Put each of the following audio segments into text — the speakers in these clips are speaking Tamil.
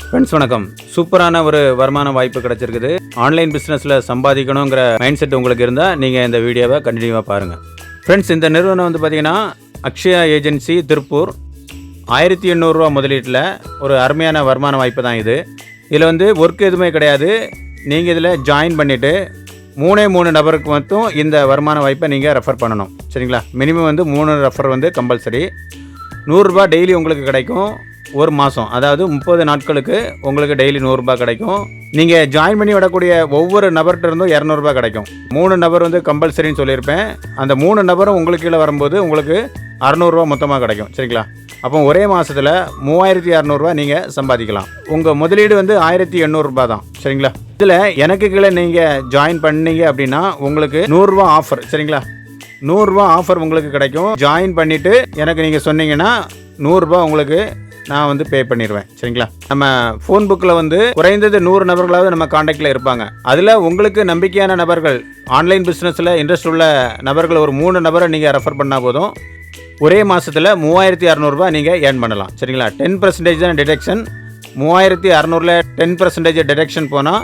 ஃப்ரெண்ட்ஸ் வணக்கம். சூப்பரான ஒரு வருமான வாய்ப்பு கிடைச்சிருக்குது. ஆன்லைன் பிஸ்னஸில் சம்பாதிக்கணுங்கிற மைண்ட் செட் உங்களுக்கு இருந்தால் நீங்கள் இந்த வீடியோவை கண்டினியூவாக பாருங்கள். ஃப்ரெண்ட்ஸ், இந்த நிறுவனம் வந்து பார்த்திங்கன்னா அக்ஷயா ஏஜென்சி திருப்பூர். 1800 ரூபா முதலீட்டில் ஒரு அருமையான வருமான வாய்ப்பு தான் இது. இதில் வந்து ஒர்க் எதுவுமே கிடையாது. நீங்கள் இதில் ஜாயின் பண்ணிவிட்டு 3 நபருக்கு மட்டும் இந்த வருமான வாய்ப்பை நீங்கள் ரெஃபர் பண்ணணும். சரிங்களா? மினிமம் வந்து 3 ரெஃபர் வந்து கம்பல்சரி. 100 ரூபா டெய்லி உங்களுக்கு கிடைக்கும். ஒரு மாதம், அதாவது 30 நாட்களுக்கு உங்களுக்கு டெய்லி 100 ரூபா கிடைக்கும். நீங்கள் ஜாயின் பண்ணி விடக்கூடிய ஒவ்வொரு நபர்கிட்ட இருந்தும் 200 ரூபா கிடைக்கும். 3 நபர் வந்து கம்பல்சரின்னு சொல்லியிருப்பேன். அந்த 3 நபரும் உங்களுக்கு கீழே வரும்போது உங்களுக்கு 600 ரூபா மொத்தமாக கிடைக்கும். சரிங்களா? அப்போ ஒரே மாதத்தில் 3600 ரூபா நீங்கள் சம்பாதிக்கலாம். உங்கள் முதலீடு வந்து 1800 ரூபா தான். சரிங்களா? இதில் எனக்கு கீழே நீங்கள் ஜாயின் பண்ணீங்க அப்படின்னா உங்களுக்கு 100 ரூபா ஆஃபர். சரிங்களா? 100 ரூபா ஆஃபர் உங்களுக்கு கிடைக்கும். ஜாயின் பண்ணிவிட்டு எனக்கு நீங்கள் சொன்னீங்கன்னா 100 ரூபா உங்களுக்கு நான் வந்து பே பண்ணிடுவேன். சரிங்களா? நம்ம ஃபோன் புக்கில் வந்து குறைந்தது 100 நபர்களாவது நம்ம காண்டாக்டில் இருப்பாங்க. அதில் உங்களுக்கு நம்பிக்கையான நபர்கள், ஆன்லைன் பிஸ்னஸில் இன்ட்ரெஸ்ட் உள்ள நபர்கள் ஒரு 3 நபரை நீங்கள் ரெஃபர் பண்ணால் போதும். ஒரே மாதத்தில் 3600 ரூபா நீங்கள் ஏர்ன் பண்ணலாம். சரிங்களா? 10% தான் டிடெக்ஷன். 3600ல் 10% டிடெக்ஷன் போனால்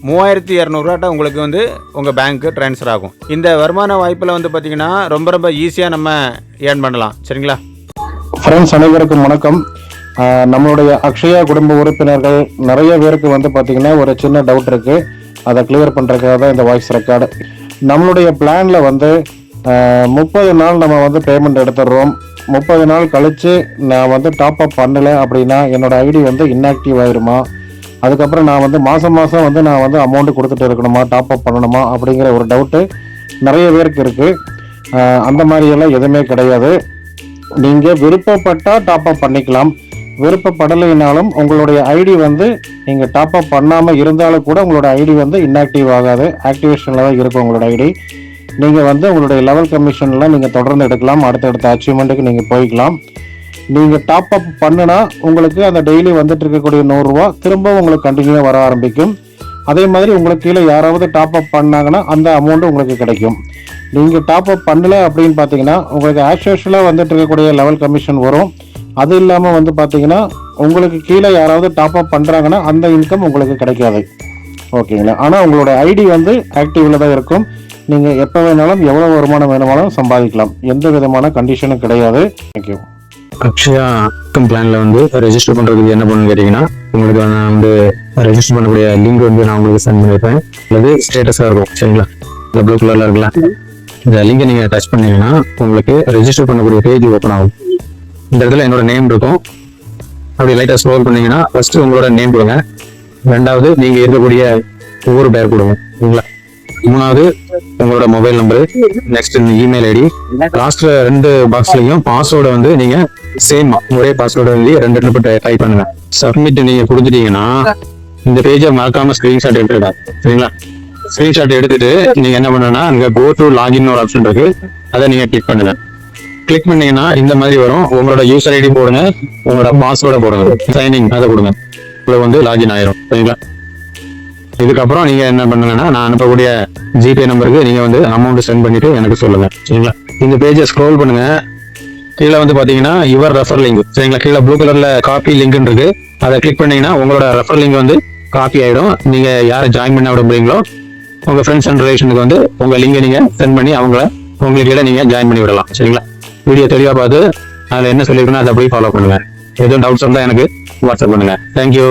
3200 ரூபாட்ட உங்களுக்கு வந்து உங்கள் பேங்க்கு ட்ரான்ஸ்ஃபர் ஆகும். இந்த வருமான வாய்ப்பில் வந்து பார்த்திங்கன்னா ரொம்ப ஈஸியாக நம்ம ஏர்ன் பண்ணலாம். சரிங்களா? ஃப்ரெண்ட்ஸ் அனைவருக்கும் வணக்கம். நம்மளுடைய அக்ஷயா குடும்ப உறுப்பினர்கள் நிறைய பேருக்கு வந்து பார்த்திங்கன்னா ஒரு சின்ன டவுட் இருக்குது. அதை கிளியர் பண்ணுறதுக்காக தான் இந்த வாய்ஸ் ரெக்கார்டு. நம்மளுடைய பிளானில் வந்து 30 நாள் நம்ம வந்து பேமெண்ட் எடுத்துடுறோம். 30 நாள் கழித்து நான் வந்து டாப் அப் பண்ணலை அப்படின்னா என்னோடய ஐடி வந்து இன்ஆக்டிவ் ஆகிருமா? அதுக்கப்புறம் நான் வந்து மாதம் வந்து நான் வந்து அமௌண்ட்டு கொடுத்துட்டு இருக்கணுமா, டாப் அப் பண்ணணுமா அப்படிங்கிற ஒரு டவுட்டு நிறைய பேருக்கு இருக்குது. அந்த மாதிரியெல்லாம் எதுவுமே கிடையாது. நீங்கள் விருப்பப்பட்டால் டாப் அப் பண்ணிக்கலாம். விருப்பப்படலைனாலும் உங்களுடைய ஐடி வந்து நீங்கள் டாப் அப் பண்ணாமல் இருந்தாலும் கூட உங்களோட ஐடி வந்து இன்ஆக்டிவ் ஆகாது, ஆக்டிவேஷனில் தான் இருக்கும் உங்களோட ஐடி. நீங்கள் வந்து உங்களுடைய லெவல் கமிஷன்லாம் நீங்கள் தொடர்ந்து எடுக்கலாம். அடுத்தடுத்த அச்சீவ்மெண்ட்டுக்கு நீங்கள் போய்க்கலாம். நீங்கள் டாப் அப் பண்ணுனா உங்களுக்கு அந்த டெய்லி வந்துட்டு இருக்கக்கூடிய 100 ரூபா திரும்ப உங்களுக்கு கண்டினியூவாக வர ஆரம்பிக்கும். அதே மாதிரி உங்களுக்கு கீழே யாராவது டாப் அப் பண்ணாங்கன்னா அந்த அமௌண்ட்டு உங்களுக்கு கிடைக்கும். நீங்கள் டாப் அப் பண்ணலை அப்படின்னு பார்த்தீங்கன்னா உங்களுக்கு ஆக்சுவலாக வந்துட்டு இருக்கக்கூடிய லெவல் கமிஷன் வரும். அது இல்லாமல் வந்து பார்த்தீங்கன்னா உங்களுக்கு கீழே யாராவது டாப் அப் பண்ணுறாங்கன்னா அந்த இன்கம் உங்களுக்கு கிடைக்காது. ஓகேங்களா? ஆனால் உங்களோட ஐடி வந்து ஆக்டிவில் தான் இருக்கும். நீங்கள் எப்போ வேணாலும் எவ்வளோ வருமானம் வேணுமாலும் சம்பாதிக்கலாம். எந்த விதமான கண்டிஷனும் கிடையாது. தேங்க்யூ. அக்ஷயா இன்கம் பிளானில் வந்து ரெஜிஸ்டர் பண்ணுறதுக்கு என்ன பண்ணணும்னு கேட்டிங்கன்னா, உங்களுக்கு நான் வந்து ரெஜிஸ்டர் பண்ணக்கூடிய லிங்க் வந்து நான் உங்களுக்கு சென்ட் பண்ணியிருப்பேன். அல்லது ஸ்டேட்டஸாக இருக்கும். சரிங்களா? இந்த ப்ளூ கலரில் இருக்குல்ல, இந்த லிங்கை நீங்கள் டச் பண்ணீங்கன்னா உங்களுக்கு ரெஜிஸ்டர் பண்ணக்கூடிய பேஜ் ஓப்பன் ஆகும். இந்த இடத்துல என்னோட நேம் இருக்கும். அப்படி லைட்டாக ஸ்க்ரோல் பண்ணீங்கன்னா ஃபர்ஸ்ட் உங்களோட நேம் கொடுங்க. 2வது நீங்கள் இருக்கக்கூடிய ஒவ்வொரு பேர் கொடுங்க. சரிங்களா? 3வது உங்களோட மொபைல் நம்பரு. நெக்ஸ்ட் இந்த இமெயில் ஐடி. லாஸ்ட்ல 2 பாக்ஸ்லையும் பாஸ்வேர்டை வந்து நீங்க சேம் ஒரே பாஸ்வேர்டை வந்து 2 இடத்துல டைப் பண்ணுங்க. சப்மிட் நீங்க கொடுத்துட்டீங்கன்னா இந்த பேஜை மறக்காம ஸ்கிரீன்ஷாட் எடுத்துடா. சரிங்களா? ஸ்கிரீன்ஷாட் எடுத்துட்டு நீங்க என்ன பண்ணுன்னா அங்க கோ டு லாகின் ஒரு ஆப்ஷன் இருக்கு. அதை நீங்க கிளிக் பண்ணுங்க. கிளிக் பண்ணீங்கன்னா இந்த மாதிரி வரும். உங்களோட யூசர் ஐடி போடுங்க, உங்களோட பாஸ்வேர்டை போடுங்க, சைனிங் அதை கொடுங்க. உங்களுக்கு வந்து லாகின் ஆயிரும். சரிங்களா? இதுக்கப்புறம் நீங்க என்ன பண்ணுங்கன்னா நான் அனுப்பக்கூடிய ஜிபே நம்பருக்கு நீங்க வந்து அமௌண்ட் சென்ட் பண்ணிட்டு எனக்கு சொல்லுங்க. சரிங்களா? இந்த பேஜை ஸ்க்ரோல் பண்ணுங்க. கீழே வந்து பாத்தீங்கன்னா யுவர் ரெஃபர் லிங்க். சரிங்களா? கீழே ப்ளூ கலர்ல காப்பி லிங்க் இருக்கு. அதை கிளிக் பண்ணீங்கன்னா உங்களோட ரெஃபர் லிங்க் வந்து காப்பி ஆயிடும். நீங்க யாரை ஜாயின் பண்ண விரும்புறீங்களோ உங்க ஃப்ரெண்ட்ஸ் அண்ட் ரிலேஷனுக்கு வந்து உங்க லிங்கை நீங்க சென்ட் பண்ணி உங்களுக்கு நீங்க ஜாயின் பண்ணி விடலாம். சரிங்களா? வீடியோ தெளிவா பார்த்து அதில் என்ன சொல்லியிருக்கணும் அதை அப்படியே ஃபாலோ பண்ணுங்க. எதுவும் டவுட்ஸ் இருந்தால் எனக்கு வாட்ஸ்அப் பண்ணுங்க. தேங்க்யூ.